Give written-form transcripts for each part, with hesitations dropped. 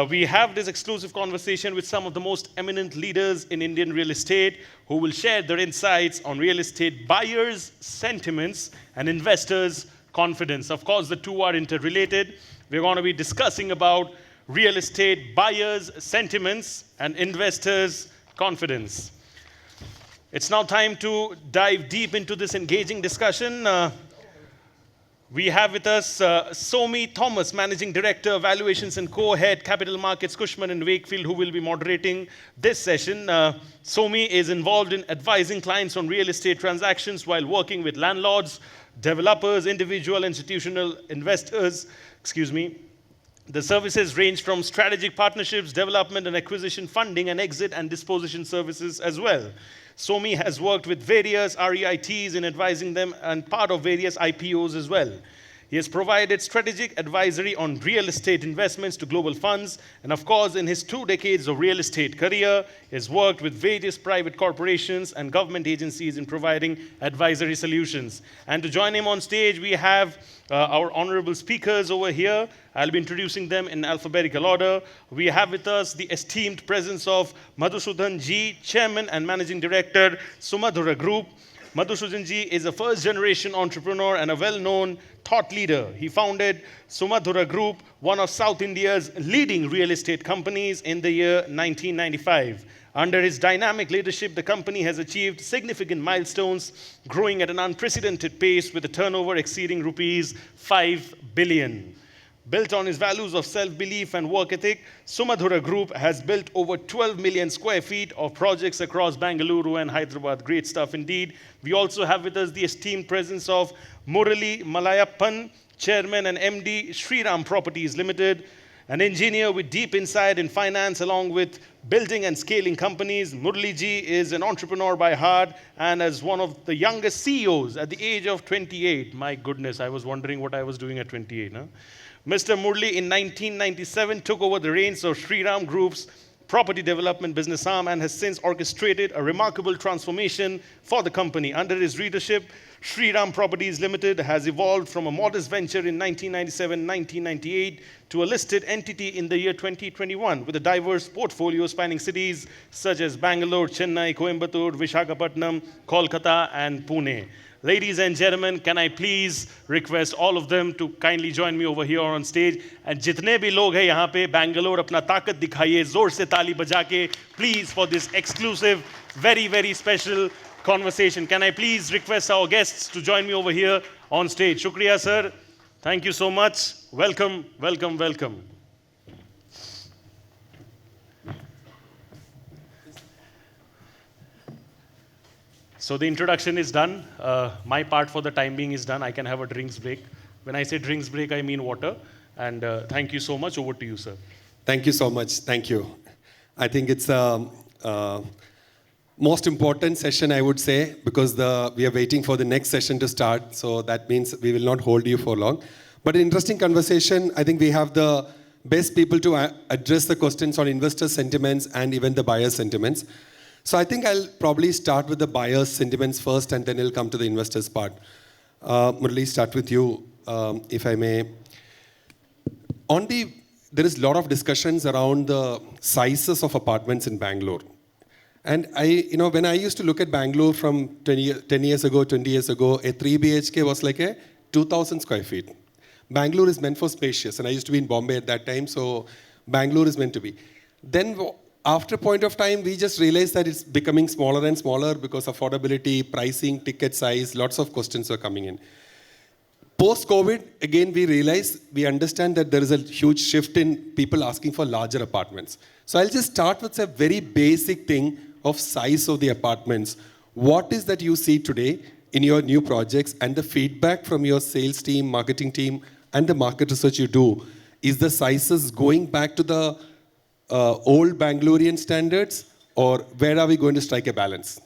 We have this exclusive conversation with some of the most eminent leaders in Indian real estate who will share their insights on real estate buyers' sentiments and investors' confidence. Of course, the two are interrelated. We're going to be discussing about real estate buyers' sentiments and investors' confidence. It's now time to dive deep into this engaging discussion. We have with us Somy Thomas, Managing Director, Valuations and Co-Head, Capital Markets, Cushman and Wakefield, who will be moderating this session. Somy is involved in advising clients on real estate transactions while working with landlords, developers, individual, institutional investors. The services range from strategic partnerships, development and acquisition funding, and exit and disposition services as well. Somy has worked with various REITs in advising them and part of various IPOs as well. He has provided strategic advisory on real estate investments to global funds. And of course, in his 2 decades of real estate career, he has worked with various private corporations and government agencies in providing advisory solutions. And to join him on stage, we have our honorable speakers over here. I'll be introducing them in alphabetical order. We have with us the esteemed presence of Madhusudhan ji, Chairman and Managing Director, Sumadhura Group. Madhusudhan ji is a first-generation entrepreneur and a well-known thought leader. He founded Sumadhura Group, one of South India's leading real estate companies, in the year 1995. Under his dynamic leadership, the company has achieved significant milestones, growing at an unprecedented pace with a turnover exceeding rupees 5 billion. Built on his values of self-belief and work ethic, Sumadhura Group has built over 12 million square feet of projects across Bengaluru and Hyderabad. Great stuff indeed. We also have with us the esteemed presence of Murali, Malayappan, Chairman and MD, Shriram Properties Limited, an engineer with deep insight in finance along with building and scaling companies. Murali ji is an entrepreneur by heart and as one of the youngest CEOs at the age of 28. My goodness, I was wondering what I was doing at 28. Huh? Mr. Murali in 1997 took over the reins of Shriram Group's property development business arm and has since orchestrated a remarkable transformation for the company. Under his leadership, Shriram Properties Limited has evolved from a modest venture in 1997-1998 to a listed entity in the year 2021 with a diverse portfolio spanning cities such as Bangalore, Chennai, Coimbatore, Visakhapatnam, Kolkata and Pune. Ladies and gentlemen, can I please request all of them to kindly join me over here on stage. And jitne bhi log hai yahan pe, Bangalore apna taakat dikhaiye, zor se taali baja ke, please, for this exclusive, very, very special conversation. Can I please request our guests to join me over here on stage? Shukriya, sir. Thank you so much. Welcome, welcome, welcome. So the introduction is done. My part for the time being is done. I can have a drinks break. When I say drinks break, I mean water. And thank you so much. Over to you, sir. Thank you so much. Thank you. I think it's the most important session, I would say, because we are waiting for the next session to start. So that means we will not hold you for long. But an interesting conversation. I think we have the best people to address the questions on investor sentiments and even the buyer sentiments. So I think I'll probably start with the buyer's sentiments first, and then I'll come to the investors part. Murali, start with you, if I may. There is a lot of discussions around the sizes of apartments in Bangalore. And when I used to look at Bangalore from 10 years ago, 20 years ago, a 3 BHK was like a 2,000 square feet. Bangalore is meant for spacious, and I used to be in Bombay at that time, so Bangalore is meant to be. Then after a point of time, we just realized that it's becoming smaller and smaller because affordability, pricing, ticket size, lots of questions are coming in. Post-COVID, again, we understand that there is a huge shift in people asking for larger apartments. So I'll just start with a very basic thing of size of the apartments. What is that you see today in your new projects and the feedback from your sales team, marketing team, and the market research you do? Is the sizes going back to the old Bangalorean standards, or where are we going to strike a balance?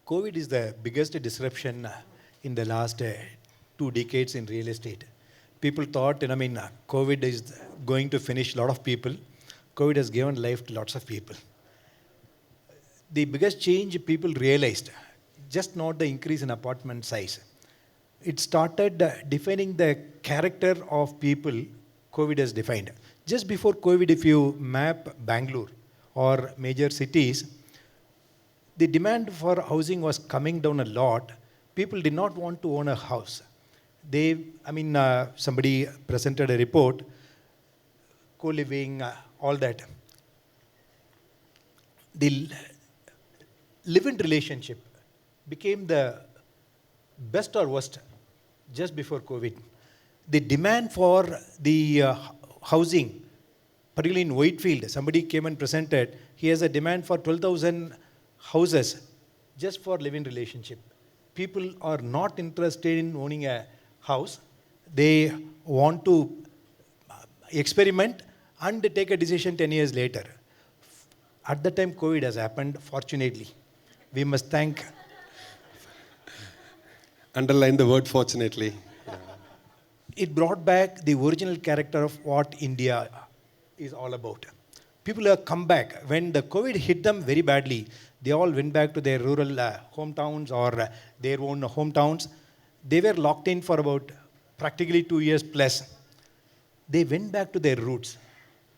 COVID is the biggest disruption in the last 2 decades in real estate. People thought, COVID is going to finish a lot of people. COVID has given life to lots of people. The biggest change people realized, just not the increase in apartment size. It started defining the character of people COVID has defined. Just before COVID, if you map Bangalore or major cities, the demand for housing was coming down a lot. People did not want to own a house. Somebody presented a report, co-living, all that. The live-in relationship became the best or worst just before COVID. The demand for the housing, particularly in Wakefield, somebody came and presented, he has a demand for 12,000 houses just for live-in relationship. People are not interested in owning a house. They want to experiment and take a decision 10 years later. At the time COVID has happened, fortunately, we must thank. Underline the word fortunately. It brought back the original character of what India is all about. People have come back. When the COVID hit them very badly, they all went back to their rural hometowns or their own hometowns. They were locked in for about practically 2 years plus. They went back to their roots.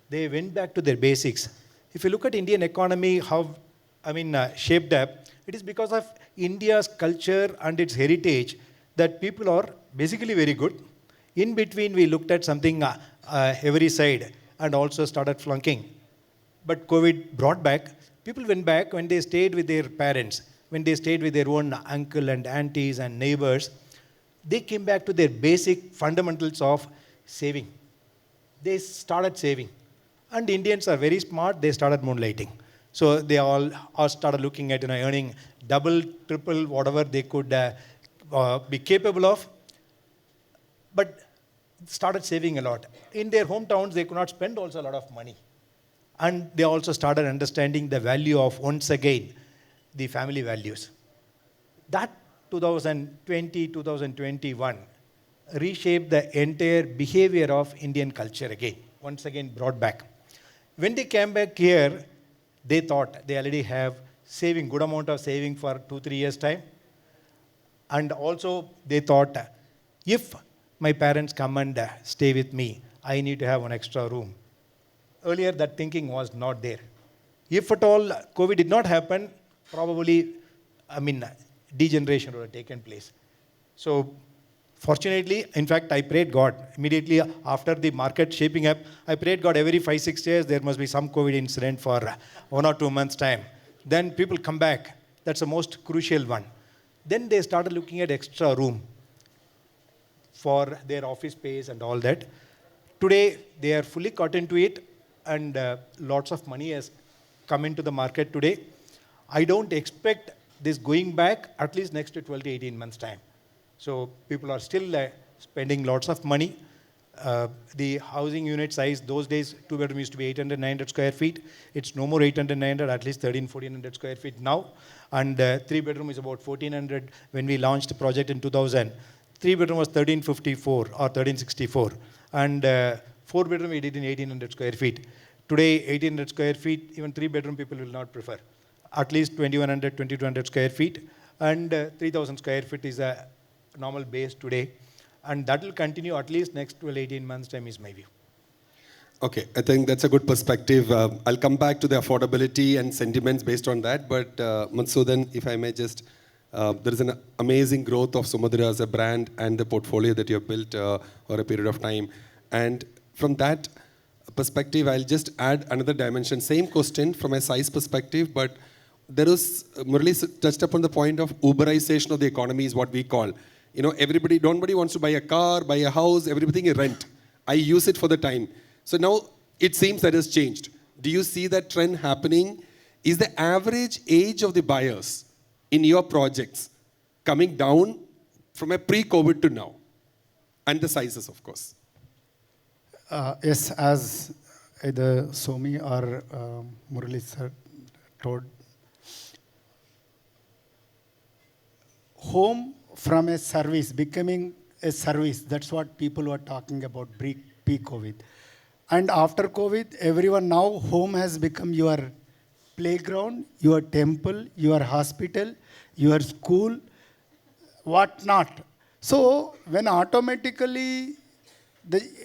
They went back to their basics. If you look at Indian economy, shaped up, it is because of India's culture and its heritage that people are basically very good. In between, we looked at something every side and also started flunking. But COVID brought back, people went back when they stayed with their parents, when they stayed with their own uncle and aunties and neighbors. They came back to their basic fundamentals of saving. They started saving. And Indians are very smart, they started moonlighting. So they all started looking at earning double, triple, whatever they could be capable of. But started saving a lot. In their hometowns, they could not spend also a lot of money. And they also started understanding the value of, once again, the family values. That 2020, 2021 reshaped the entire behavior of Indian culture again, once again brought back. When they came back here, they thought they already have saving, good amount of saving for 2-3 years' time. And also they thought, if my parents come and stay with me, I need to have one extra room. Earlier, that thinking was not there. If at all COVID did not happen, probably, degeneration would have taken place. So, fortunately, in fact, I prayed God. Immediately after the market shaping up, I prayed God every 5-6 years, there must be some COVID incident for 1 or 2 months' time. Then people come back. That's the most crucial one. Then they started looking at extra room for their office space and all that. Today, they are fully caught into it, and lots of money has come into the market today. I don't expect this going back at least next to 12 to 18 months' time. So people are still spending lots of money. The housing unit size, those days, 2-bedroom used to be 800, 900 square feet. It's no more 800, 900, at least 1,400 square feet now. And 3-bedroom is about 1,400. When we launched the project in 2000, 3-bedroom was 1,354 or 1,364. And 4-bedroom we did in 1,800 square feet. Today, 1,800 square feet, even 3-bedroom people will not prefer. At least 2,100, 2,200 square feet. And 3,000 square feet is a normal base today. And that will continue at least next 12, 18 months' time is my view. Okay, I think that's a good perspective. I'll come back to the affordability and sentiments based on that. But Madhusudhan, if I may just, there is an amazing growth of Sumadhura as a brand and the portfolio that you have built over a period of time. And from that perspective, I'll just add another dimension. Same question from a size perspective, but there is, Murali touched upon the point of Uberization of the economy is what we call. Nobody wants to buy a car, buy a house, everything is rent. I use it for the time. So now it seems that has changed. Do you see that trend happening? Is the average age of the buyers in your projects coming down from a pre-COVID to now? And the sizes, of course. Yes, as either Somy or Murali sir told, home from a service, becoming a service, that's what people were talking about pre-COVID. And after COVID, everyone now, home has become your playground, your temple, your hospital, your school, what not. So when automatically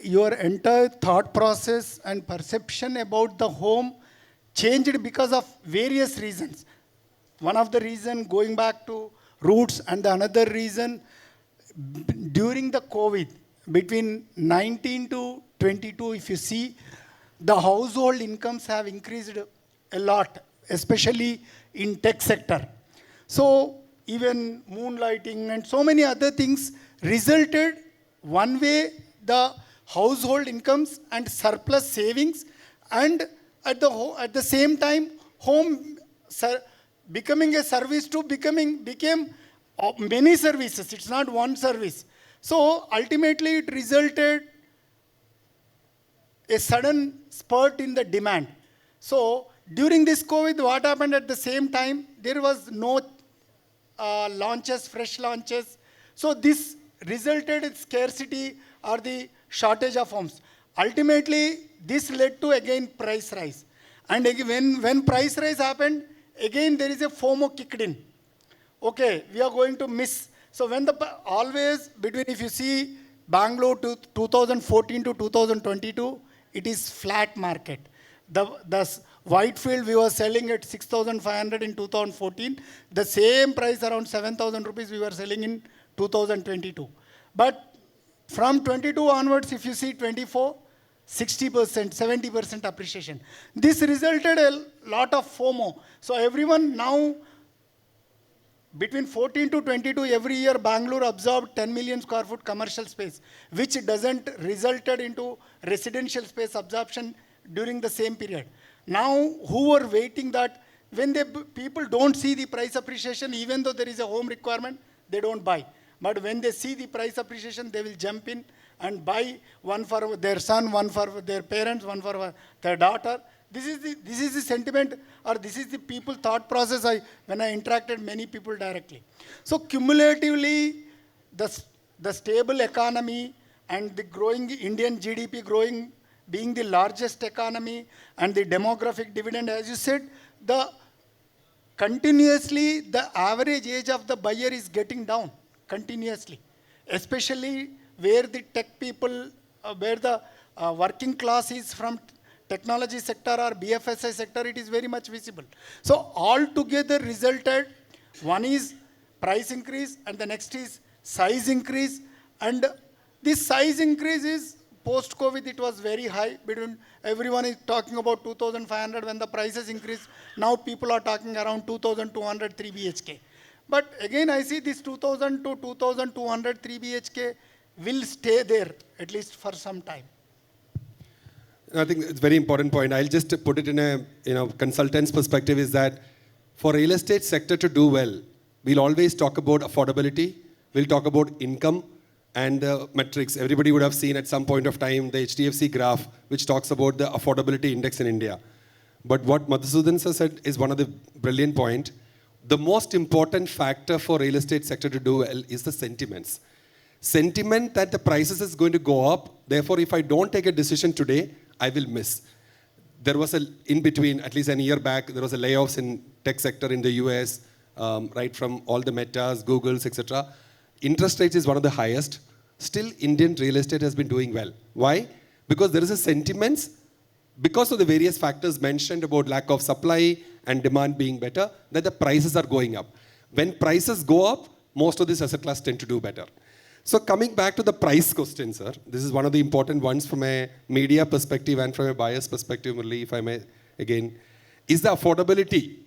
your entire thought process and perception about the home changed because of various reasons. One of the reason going back to roots, and the another reason during the COVID, between 19 to 22, if you see, the household incomes have increased a lot, especially in tech sector. So even moonlighting and so many other things resulted one way the household incomes and surplus savings, and at the same time home becoming a service to became many services. It's not one service. So ultimately it resulted a sudden spurt in the demand. So during this COVID, what happened at the same time? There was no launches, fresh launches. So this resulted in scarcity or the shortage of homes. Ultimately, this led to again price rise. And again, when price rise happened, again there is a FOMO kicked in. Okay, we are going to miss. So when always between, if you see Bangalore to 2014 to 2022, it is flat market. The Whitefield, we were selling at 6,500 in 2014. The same price, around 7,000 rupees, we were selling in 2022. But from 22 onwards, if you see 24, 60%, 70% appreciation. This resulted a lot of FOMO. So everyone now, between 14 to 22, every year Bangalore absorbed 10 million square foot commercial space, which doesn't resulted into residential space absorption during the same period. Now, who were waiting that when people don't see the price appreciation, even though there is a home requirement, they don't buy. But when they see the price appreciation, they will jump in and buy one for their son, one for their parents, one for their daughter. This is the sentiment, or this is the people thought process when I interacted many people directly. So cumulatively, the stable economy and the growing Indian GDP growing, being the largest economy, and the demographic dividend, as you said, continuously the average age of the buyer is getting down continuously, especially where the tech people, where the working class is from technology sector or BFSI sector, it is very much visible. So all together resulted, one is price increase and the next is size increase. And this size increase is post-COVID, it was very high. Everyone is talking about 2,500 when the prices increased. Now people are talking around 2,200 3 BHK. But again, I see this 2,000 to 2,200 3 BHK will stay there at least for some time. I think it's a very important point. I'll just put it in a consultant's perspective is that for real estate sector to do well, we'll always talk about affordability, we'll talk about income and the metrics. Everybody would have seen at some point of time the HDFC graph, which talks about the affordability index in India. But what Madhusudhan sir said is one of the brilliant point. The most important factor for real estate sector to do well is the sentiments. Sentiment that the prices is going to go up. Therefore, if I don't take a decision today, I will miss. There was in between, at least a year back, there was a layoffs in tech sector in the US, right from all the Metas, Googles, etc. Interest rates is one of the highest. Still, Indian real estate has been doing well. Why? Because there is a sentiments, because of the various factors mentioned about lack of supply and demand being better, that the prices are going up. When prices go up, most of these asset class tend to do better. So coming back to the price question, sir, this is one of the important ones from a media perspective and from a buyer's perspective, Murali, if I may, again, is the affordability.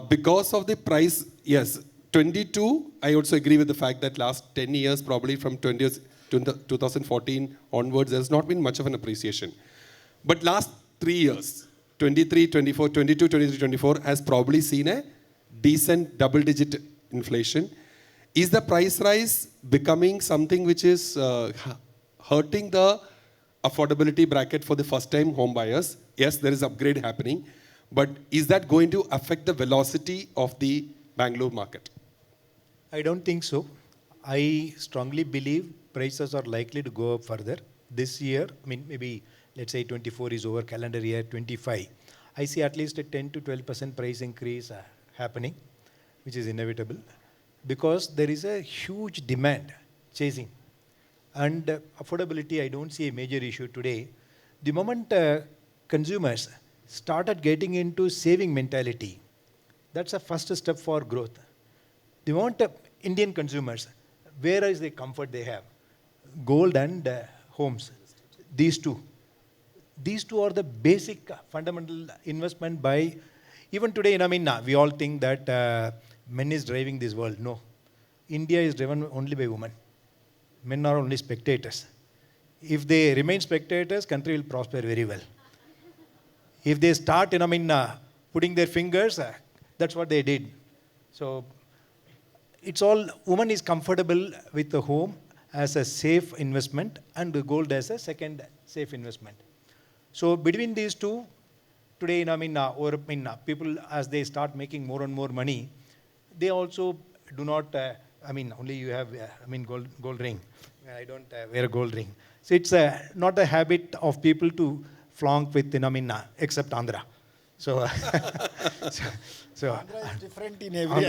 Because of the price, yes, 22, I also agree with the fact that last 10 years, probably from 2014 onwards, there's not been much of an appreciation. But last 3 years, 23, 24, 22, 23, 24 has probably seen a decent double-digit inflation. Is the price rise becoming something which is hurting the affordability bracket for the first-time home buyers? Yes, there is upgrade happening, but is that going to affect the velocity of the Bangalore market? I don't think so. I strongly believe prices are likely to go up further. This year, maybe let's say 24 is over, calendar year 25. I see at least a 10 to 12% price increase happening, which is inevitable, because there is a huge demand chasing. And affordability, I don't see a major issue today. The moment consumers started getting into saving mentality, that's a first step for growth. The moment Indian consumers, where is the comfort they have? Gold and homes. These two. These two are the basic fundamental investment by, even today, we all think that men is driving this world. No. India is driven only by women. Men are only spectators. If they remain spectators, country will prosper very well. If they start, putting their fingers, that's what they did. So, it's all, woman is comfortable with the home as a safe investment and the gold as a second safe investment. So, between these two, today, people, as they start making more and more money, they also do not, only you have, gold ring. I don't wear a gold ring. So it's not a habit of people to flaunt with, except Andhra. So, Andhra is different in every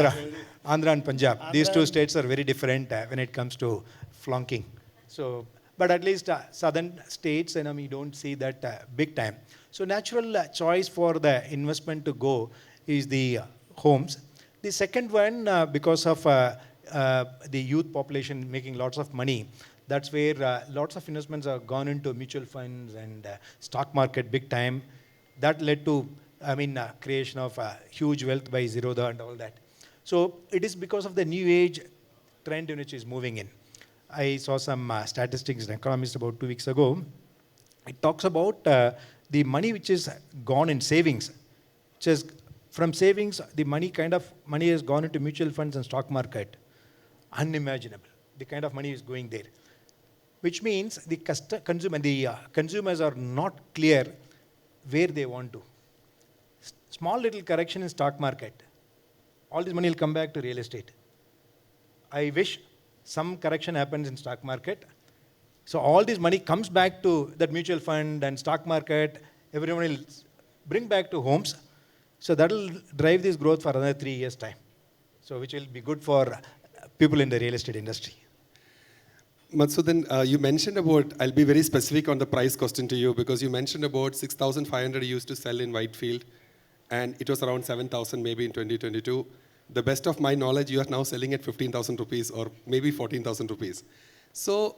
Andhra and Punjab. These two states are very different when it comes to flunking. So, but at least southern states, we don't see that big time. So natural choice for the investment to go is the homes. The second one, because of the youth population making lots of money, that's where lots of investments are gone into mutual funds and stock market big time. That led to, creation of huge wealth by Zerodha and all that. So it is because of the new age trend in which is moving in. I saw some statistics in Economist about 2 weeks ago. It talks about the money which is gone in savings, which is from savings, the money has gone into mutual funds and stock market. Unimaginable. The kind of money is going there. Which means the consumers are not clear where they want to. Small little correction in stock market. All this money will come back to real estate. I wish some correction happens in stock market. So all this money comes back to that mutual fund and stock market. Everyone will bring back to homes. So that will drive this growth for another 3 years' time. So which will be good for people in the real estate industry. Madhusudhan, you mentioned about, I'll be very specific on the price question to you because you mentioned about 6,500 you used to sell in Whitefield and it was around 7,000 maybe in 2022. The best of my knowledge, you are now selling at 15,000 rupees or maybe 14,000 rupees. So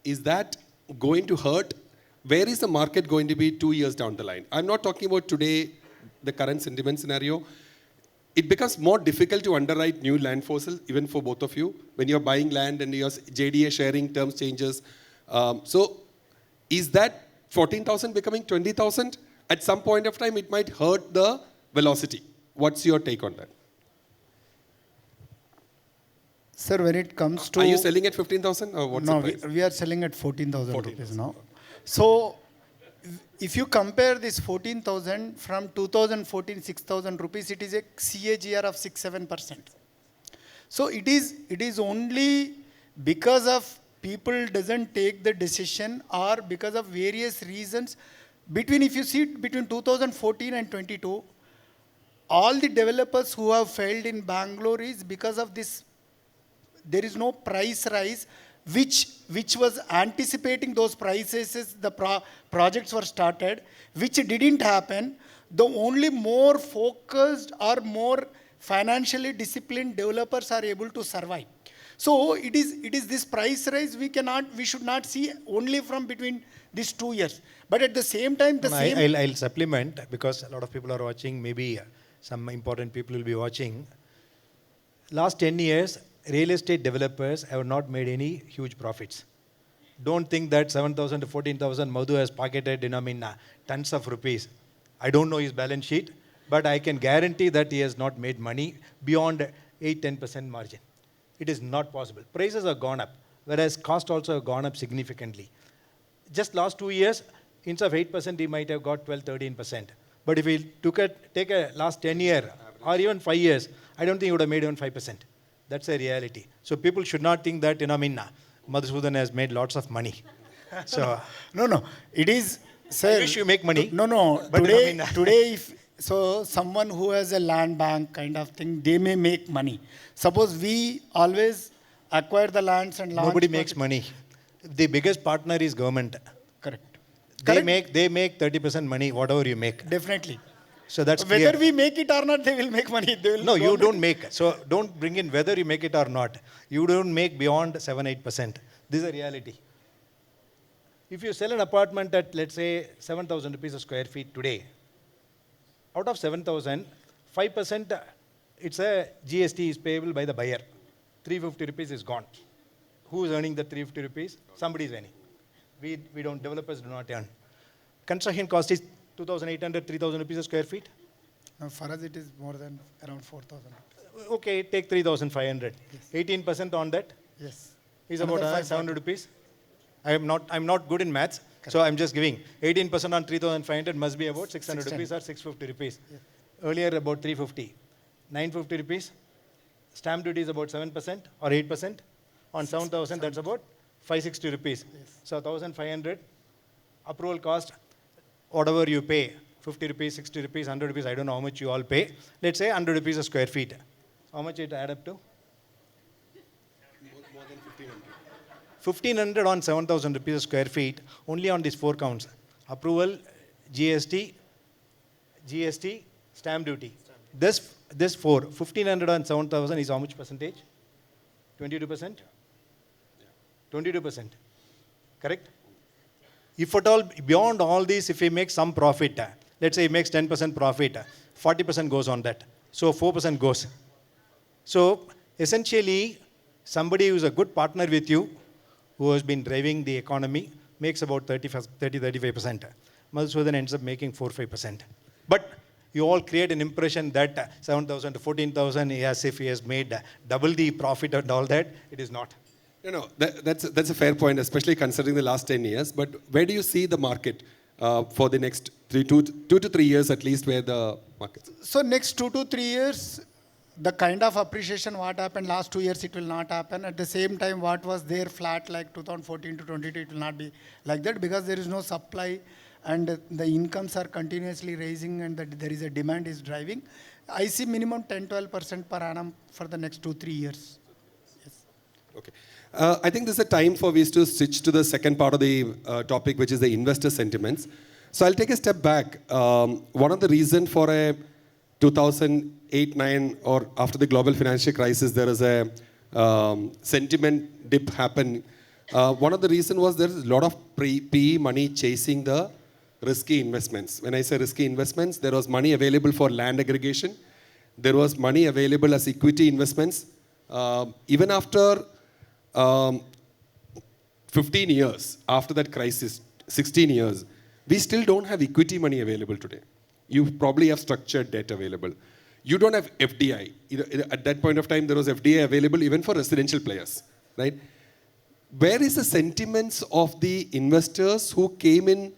is that going to hurt? Where is the market going to be 2 years down the line? I'm not talking about today, the current sentiment scenario. It becomes more difficult to underwrite new land parcels, even for both of you, when you're buying land and your JDA sharing terms changes. So is that 14,000 becoming 20,000? At some point of time, it might hurt the velocity. What's your take on that? Sir, when it comes to... Are you selling at 15,000 or what's the price? No, we are selling at 14,000 rupees now. So if you compare this 14,000 from 2014 6,000 rupees, it is a CAGR of 6-7%. So it is only because of people doesn't take the decision or because of various reasons. If you see between 2014 and 22, all the developers who have failed in Bangalore is because of this. There is no price rise, which was anticipating those prices. The projects were started, which didn't happen. The only more focused or more financially disciplined developers are able to survive. So it is this price rise we should not see only from between these 2 years. But at the same time, I'll supplement because a lot of people are watching. Maybe some important people will be watching. Last 10 years, real estate developers have not made any huge profits. Don't think that 7,000 to 14,000 Madhu has pocketed tons of rupees. I don't know his balance sheet, but I can guarantee that he has not made money beyond 8-10% margin. It is not possible. Prices have gone up, whereas cost also have gone up significantly. Just last 2 years, instead of 8%, he might have got 12-13%. But if we take a last 10 years or even 5 years, I don't think he would have made even 5%. That's a reality. So people should not think that, Madhusudhan has made lots of money. So No. It is, sir. I wish you make money. No. But today, so someone who has a land bank kind of thing, they may make money. Suppose we always acquire the lands and launch. Nobody makes money. The biggest partner is government. Correct. They Correct. make 30% money, whatever you make. Definitely. So that's Whether clear. we make it or not, they will make money. They will No, you government- don't make. So don't bring in whether you make it or not. You don't make beyond 7-8%. This is a reality. If you sell an apartment at, let's say, 7,000 rupees a square feet today, out of 7,000, 5%, it's a GST is payable by the buyer. 350 rupees is gone. Who is earning the 350 rupees? Somebody is earning. We don't, developers do not earn. Construction cost is 2,800, 3,000 rupees a square feet. No, for us, it is more than around 4,000. Okay, take 3,500. 18% on that Yes. is Another about 540. 700 rupees. I'm not good in maths, so I'm just giving 18% on 3,500 must be about 600 rupees or 650 rupees. Yeah. Earlier about 350, 950 rupees. Stamp duty is about 7% or 8%. On 7,000, that's about 560 rupees. Yes. So 1,500 approval cost, whatever you pay, 50 rupees, 60 rupees, 100 rupees, I don't know how much you all pay. Let's say 100 rupees a square feet. How much it add up to? More than 1,500. 1,500 on 7,000 rupees a square feet, only on these 4 counts. Approval, GST, stamp duty. This 4, 1,500 on 7,000 is how much percentage? 22%? 22%. Correct? If at all, beyond all this, if he makes some profit, let's say he makes 10% profit, 40% goes on that. So 4% goes. So essentially, somebody who is a good partner with you, who has been driving the economy, makes about 30-35%. Madhusudhan ends up making 4-5%. But you all create an impression that 7,000 to 14,000, as if he has made double the profit and all that. It is not. No, that's a fair point, especially considering the last 10 years. But where do you see the market for the next 2 to 3 years at least, where the market? So next 2 to 3 years, the kind of appreciation what happened last 2 years, it will not happen. At the same time, what was there flat like 2014 to 22, it will not be like that because there is no supply and the incomes are continuously raising and there is a demand is driving. I see minimum 10-12% per annum for the next 2-3 years. Yes. Okay. I think this is a time for us to switch to the second part of the topic, which is the investor sentiments. So I'll take a step back. One of the reasons for a 2008-9 or after the global financial crisis, there is a sentiment dip happen. One of the reasons was there is a lot of PE money chasing the risky investments. When I say risky investments, there was money available for land aggregation. There was money available as equity investments. Even after 15 years, after that crisis, 16 years, we still don't have equity money available today. You probably have structured debt available. You don't have FDI. At that point of time, there was FDI available even for residential players, right? Where is the sentiments of the investors who came in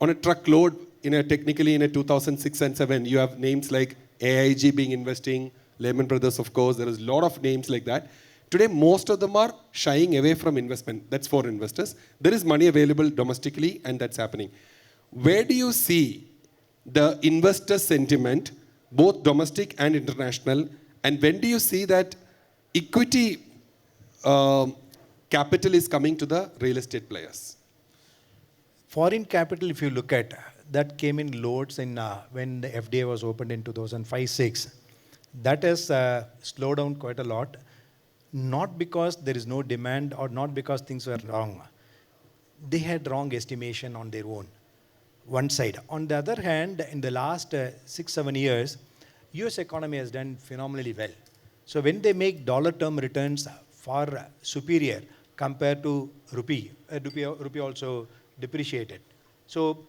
on a truckload technically in a 2006 and 7? You have names like AIG being investing, Lehman Brothers, of course. There is a lot of names like that. Today, most of them are shying away from investment. That's for investors. There is money available domestically, and that's happening. Where do you see the investor sentiment, both domestic and international, and when do you see that equity capital is coming to the real estate players? Foreign capital, if you look at, that came in loads in when the FDI was opened in 2005-06. That has slowed down quite a lot. Not because there is no demand or not because things were wrong. They had wrong estimation on their own. One side. On the other hand, in the last 6-7 years, US economy has done phenomenally well. So when they make dollar term returns far superior compared to rupee, rupee also depreciated. So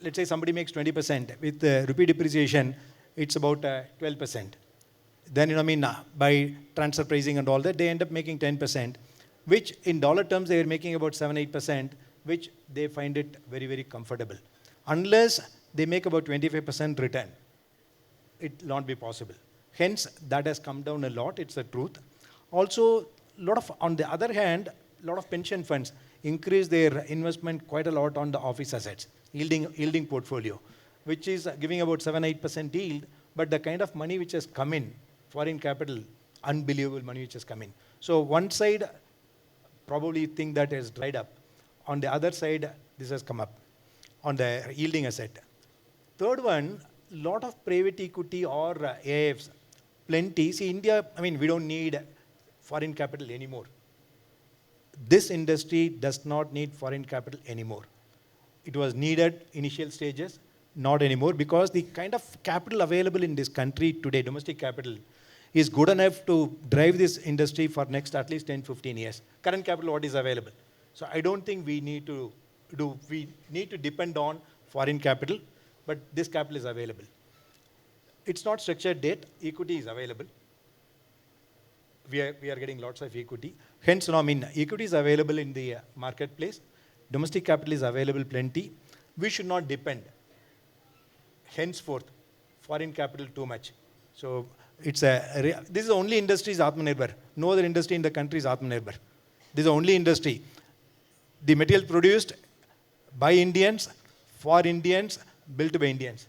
let's say somebody makes 20%. With rupee depreciation, it's about 12%. Then, by transfer pricing and all that, they end up making 10%, which in dollar terms, they are making about 7-8%, which they find it very, very comfortable. Unless they make about 25% return, it will not be possible. Hence, that has come down a lot. It's the truth. Also, on the other hand, a lot of pension funds increase their investment quite a lot on the office assets, yielding portfolio, which is giving about 7-8% yield. But the kind of money which has come in, foreign capital, unbelievable money which has come in. So one side, probably think that has dried up. On the other side, this has come up on the yielding asset. Third one, lot of private equity or AIFs, plenty. See, India, I mean, we don't need foreign capital anymore. This industry does not need foreign capital anymore. It was needed initial stages, not anymore, because the kind of capital available in this country today, domestic capital, is good enough to drive this industry for next at least 10, 15 years. Current capital, what is available. So I don't think we need to depend on foreign capital, but this capital is available. It's not structured debt, equity is available. We are getting lots of equity. Hence, no, I mean, equity is available in the marketplace. Domestic capital is available plenty. We should not depend, henceforth, foreign capital too much. So this is the only industry is Atmanirbhar. No other industry in the country is Atmanirbhar. This is the only industry. The material produced by Indians, for Indians, built by Indians.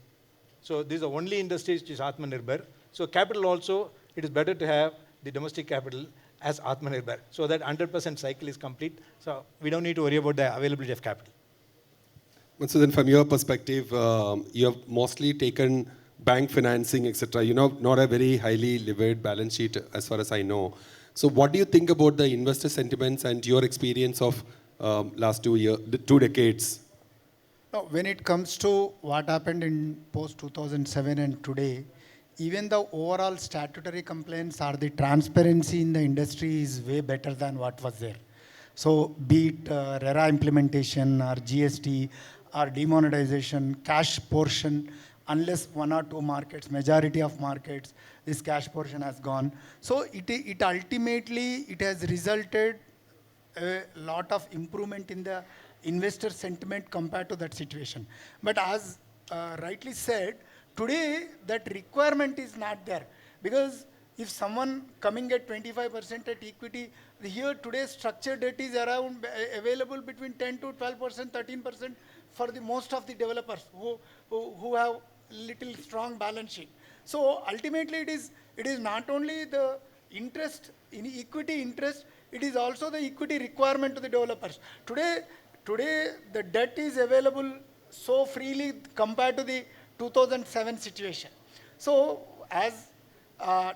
So this is the only industry which is Atmanirbhar. So capital also, it is better to have the domestic capital as Atmanirbhar, so that 100% cycle is complete. So we don't need to worry about the availability of capital. So then from your perspective, you have mostly taken bank financing, etc. You know, not a very highly levered balance sheet as far as I know. So what do you think about the investor sentiments and your experience of last 2 decades? No, when it comes to what happened in post-2007 and today, even the overall statutory complaints or the transparency in the industry is way better than what was there. So be it RERA implementation or GST or demonetization, cash portion, unless 1 or 2 markets, majority of markets, this cash portion has gone. So it ultimately, it has resulted a lot of improvement in the investor sentiment compared to that situation. But as rightly said, today that requirement is not there, because if someone coming at 25% at equity, here today structured debt is around available between 10 to 12%, 13% for the most of the developers who have little strong balance sheet. So ultimately it is not only the interest in equity interest, it is also the equity requirement to the developers. Today the debt is available so freely compared to the 2007 situation. So as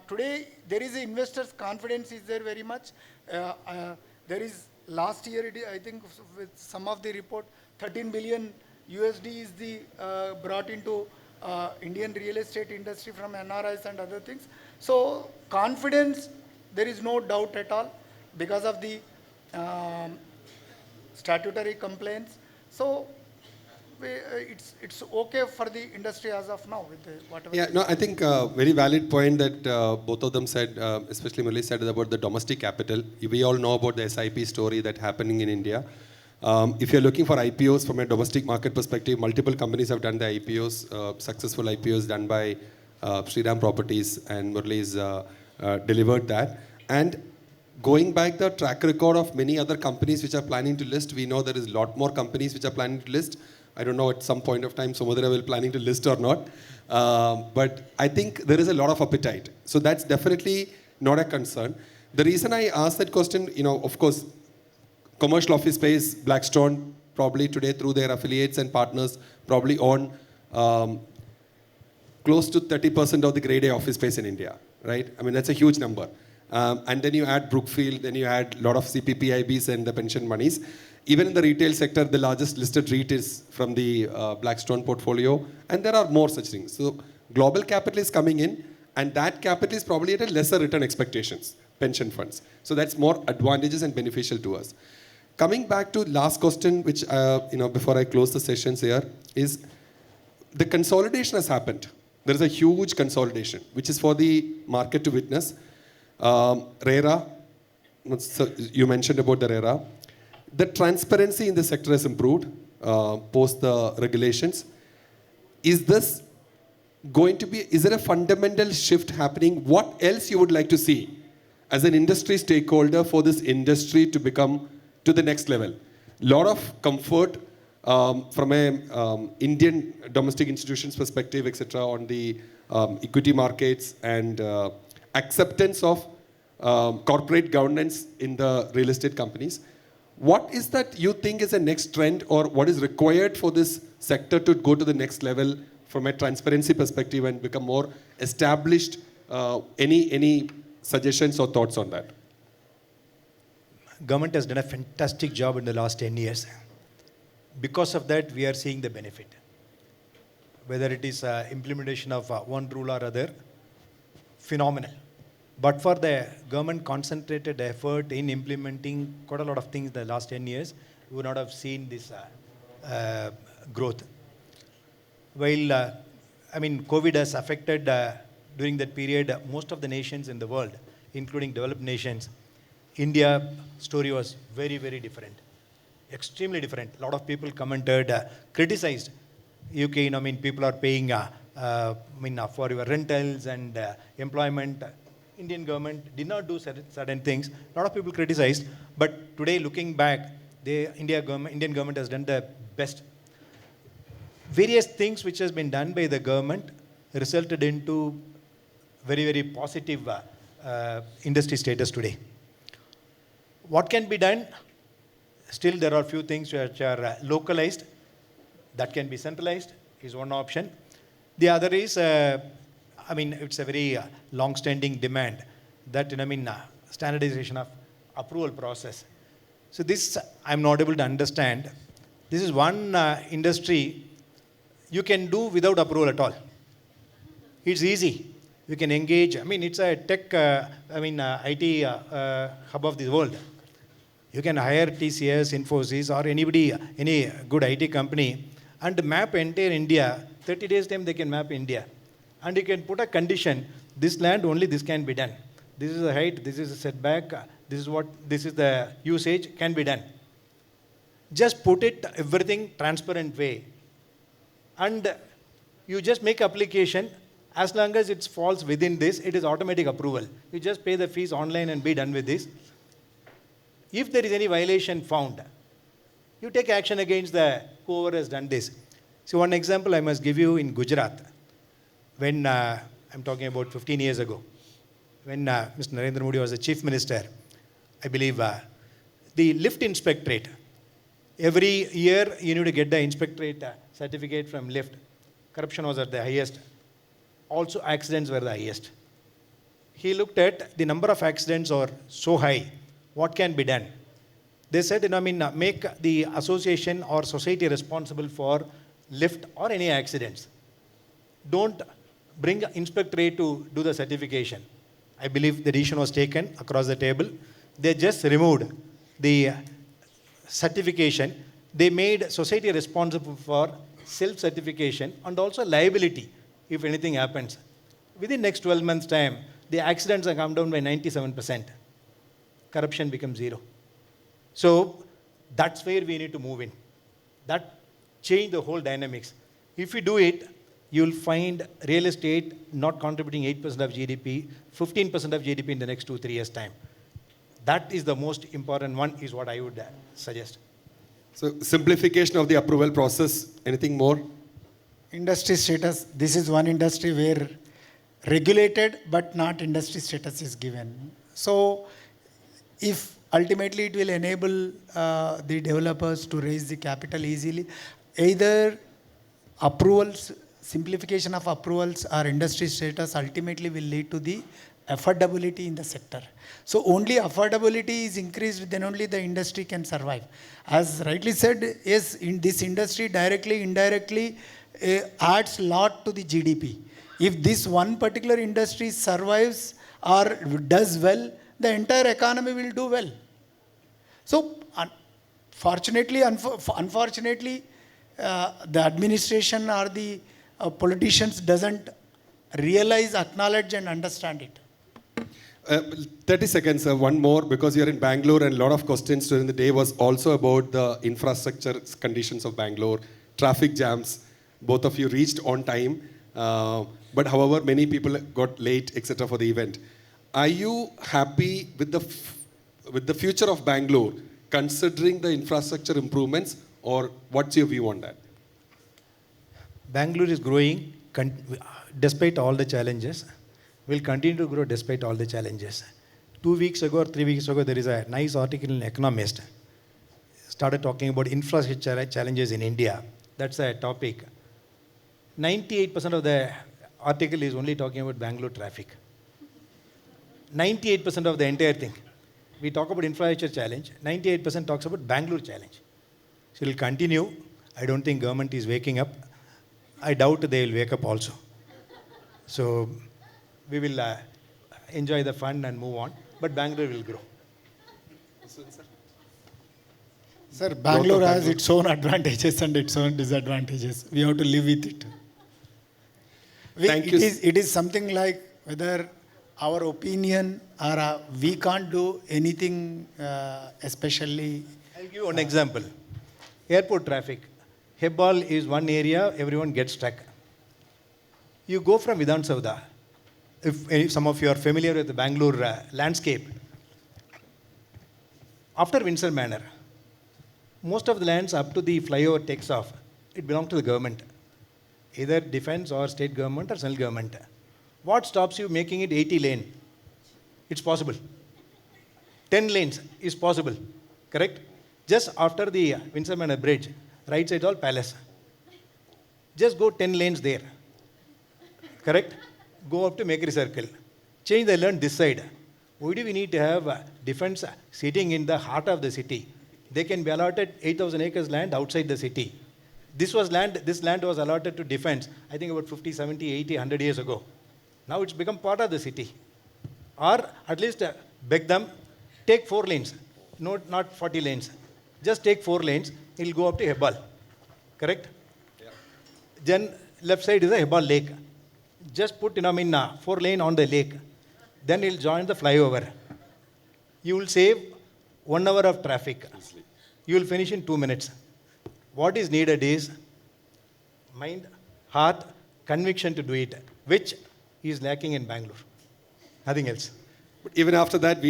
today there is investors' confidence is there very much. There is last year, I think with some of the report, 13 billion USD is the brought into Indian real estate industry from NRIs and other things. So confidence, there is no doubt at all because of the statutory complaints. So it's okay for the industry as of now with whatever. Yeah, no, I think very valid point that both of them said, especially Murali said about the domestic capital. We all know about the SIP story that's happening in India. If you're looking for IPOs from a domestic market perspective, multiple companies have done the IPOs, successful IPOs done by Shriram Properties, and Murali's delivered that. And going back the track record of many other companies which are planning to list, we know there is a lot more companies which are planning to list. I don't know at some point of time Sumadhura will planning to list or not. But I think there is a lot of appetite. So that's definitely not a concern. The reason I asked that question, of course, commercial office space, Blackstone probably today through their affiliates and partners probably own close to 30% of the grade A office space in India, right? I mean, that's a huge number. And then you add Brookfield, then you add a lot of CPPIBs and the pension monies. Even in the retail sector, the largest listed REIT is from the Blackstone portfolio. And there are more such things. So global capital is coming in, and that capital is probably at a lesser return expectations, pension funds. So that's more advantageous and beneficial to us. Coming back to last question, which, before I close the sessions here, is the consolidation has happened. There is a huge consolidation, which is for the market to witness. RERA, you mentioned about the RERA. The transparency in the sector has improved post the regulations. Is this going to be, is there a fundamental shift happening? What else you would like to see as an industry stakeholder for this industry to become to the next level? Lot of comfort from a Indian domestic institutions perspective, etc., on the equity markets and acceptance of corporate governance in the real estate companies. What is that you think is the next trend, or what is required for this sector to go to the next level from a transparency perspective and become more established? Any suggestions or thoughts on that? Government has done a fantastic job in the last 10 years. Because of that, we are seeing the benefit. Whether it is implementation of one rule or other, phenomenal. But for the government concentrated effort in implementing quite a lot of things in the last 10 years, we would not have seen this growth. While, COVID has affected during that period most of the nations in the world, including developed nations. India story was very, very different. Extremely different. A lot of people commented, criticized. UK, people are paying for your rentals and employment. Indian government did not do certain things. A lot of people criticized. But today, looking back, the Indian government has done the best. Various things which has been done by the government resulted into very, very positive industry status today. What can be done? Still, there are few things which are localized. That can be centralized, is one option. The other is, it's a very long-standing demand that, standardization of approval process. So this, I'm not able to understand. This is one industry you can do without approval at all. It's easy. You can engage. It's a tech, IT hub of the world. You can hire TCS, Infosys, or anybody, any good IT company, and map entire India. 30 days time they can map India. And you can put a condition, this land only this can be done. This is the height, this is the setback, this is the usage, can be done. Just put it everything transparent way. And you just make application. As long as it falls within this, it is automatic approval. You just pay the fees online and be done with this. If there is any violation found, you take action against whoever has done this. So one example I must give you in Gujarat. When I'm talking about 15 years ago, when Mr. Narendra Modi was the chief minister, I believe the lift inspectorate, every year you need to get the inspectorate certificate from lift. Corruption was at the highest. Also accidents were the highest. He looked at the number of accidents are so high. What can be done? They said, make the association or society responsible for lift or any accidents. Don't bring inspectorate to do the certification. I believe the decision was taken across the table. They just removed the certification. They made society responsible for self-certification and also liability if anything happens. Within next 12 months' time, the accidents have come down by 97%. Corruption becomes zero. So that's where we need to move in. That change the whole dynamics. If we do it, you'll find real estate not contributing 8% of GDP, 15% of GDP in the next 2-3 years' time. That is the most important one, is what I would suggest. So simplification of the approval process, anything more? Industry status, this is one industry where regulated but not industry status is given. So if ultimately it will enable the developers to raise the capital easily, either approvals, simplification of approvals or industry status ultimately will lead to the affordability in the sector. So only affordability is increased, then only the industry can survive. As rightly said, yes, in this industry directly, indirectly adds lot to the GDP. If this one particular industry survives or does well, the entire economy will do well. So unfortunately, the administration or the politicians doesn't realize, acknowledge and understand it. 30 seconds, one more, because you're in Bangalore and a lot of questions during the day was also about the infrastructure conditions of Bangalore, traffic jams. Both of you reached on time, but however, many people got late, etc. for the event. Are you happy with the future of Bangalore, considering the infrastructure improvements, or what's your view on that? Bangalore is growing despite all the challenges. Will continue to grow despite all the challenges. 2 weeks ago or 3 weeks ago, there is a nice article in Economist. Started talking about infrastructure challenges in India. That's a topic. 98% of the article is only talking about Bangalore traffic. 98% of the entire thing. We talk about infrastructure challenge, 98% talks about Bangalore challenge. So it will continue. I don't think government is waking up. I doubt they will wake up also. So we will enjoy the fun and move on, but Bangalore will grow. Sir, Bangalore has its own advantages and its own disadvantages. We have to live with it. Thank you. It is something like whether our opinion or we can't do anything, especially. I'll give you one example. Airport traffic. Hebbal is one area everyone gets stuck. You go from Vidhan Sauda. If some of you are familiar with the Bangalore landscape, after Windsor Manor, most of the lands up to the flyover takes off, it belongs to the government, either defense or state government or central government. What stops you making it 80 lane? It's possible. 10 lanes is possible, correct? Just after the Windsor Manor Bridge, right side all palace. Just go 10 lanes there, correct? Go up to Makery Circle. Change the lane this side. Why do we need to have defense sitting in the heart of the city? They can be allotted 8,000 acres land outside the city. This land was allotted to defense, I think about 50, 70, 80, 100 years ago. Now it's become part of the city. Or at least beg them, take 4 lanes, not 40 lanes. Just take 4 lanes, it will go up to Hebbal. Correct? Yeah. Then left side is the Hebbal Lake. Just put 4 lane on the lake. Then it will join the flyover. You will save 1 hour of traffic. You will finish in 2 minutes. What is needed is mind, heart, conviction to do it, which is lacking in Bangalore. Nothing else. But even after that,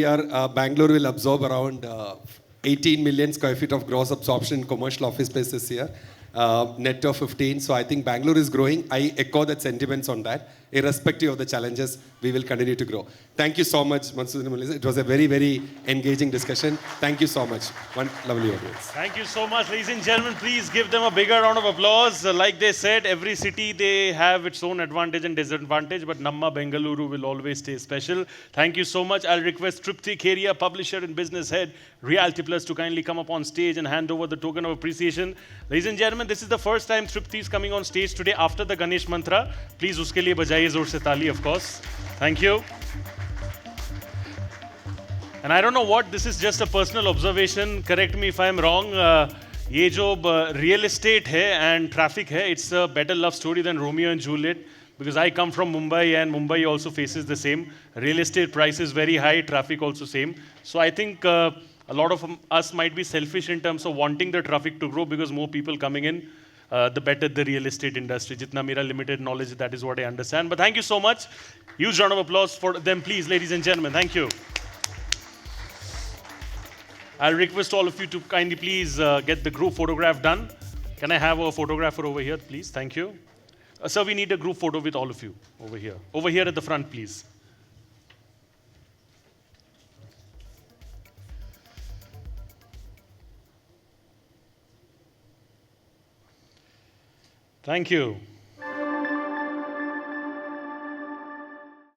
Bangalore will absorb around 18 million square feet of gross absorption in commercial office space this year, net of 15. So I think Bangalore is growing. I echo that sentiments on that. Irrespective of the challenges, we will continue to grow. Thank you so much, Madhusudhan. It was a very, very engaging discussion. Thank you so much. One lovely audience. Thank you so much, ladies and gentlemen. Please give them a bigger round of applause. Like they said, every city, they have its own advantage and disadvantage, but Namma Bengaluru will always stay special. Thank you so much. I'll request Tripti, Kedia, publisher and business head, Realty Plus, to kindly come up on stage and hand over the token of appreciation. Ladies and gentlemen, this is the first time Tripti is coming on stage today after the Ganesh Mantra. Please uske liye bajaye zor se taali, of course. Thank you. And I don't know what, this is just a personal observation. Correct me if I'm wrong. ये जो real estate है and traffic है, it's a better love story than Romeo and Juliet. Because I come from Mumbai and Mumbai also faces the same. Real estate price is very high, traffic also same. So I think a lot of us might be selfish in terms of wanting the traffic to grow because more people coming in, the better the real estate industry. Jitna mera limited knowledge, that is what I understand. But thank you so much. Huge round of applause for them, please, ladies and gentlemen. Thank you. I'll request all of you to kindly please get the group photograph done. Can I have a photographer over here, please? Thank you. Sir, we need a group photo with all of you over here. Over here at the front, please. Thank you.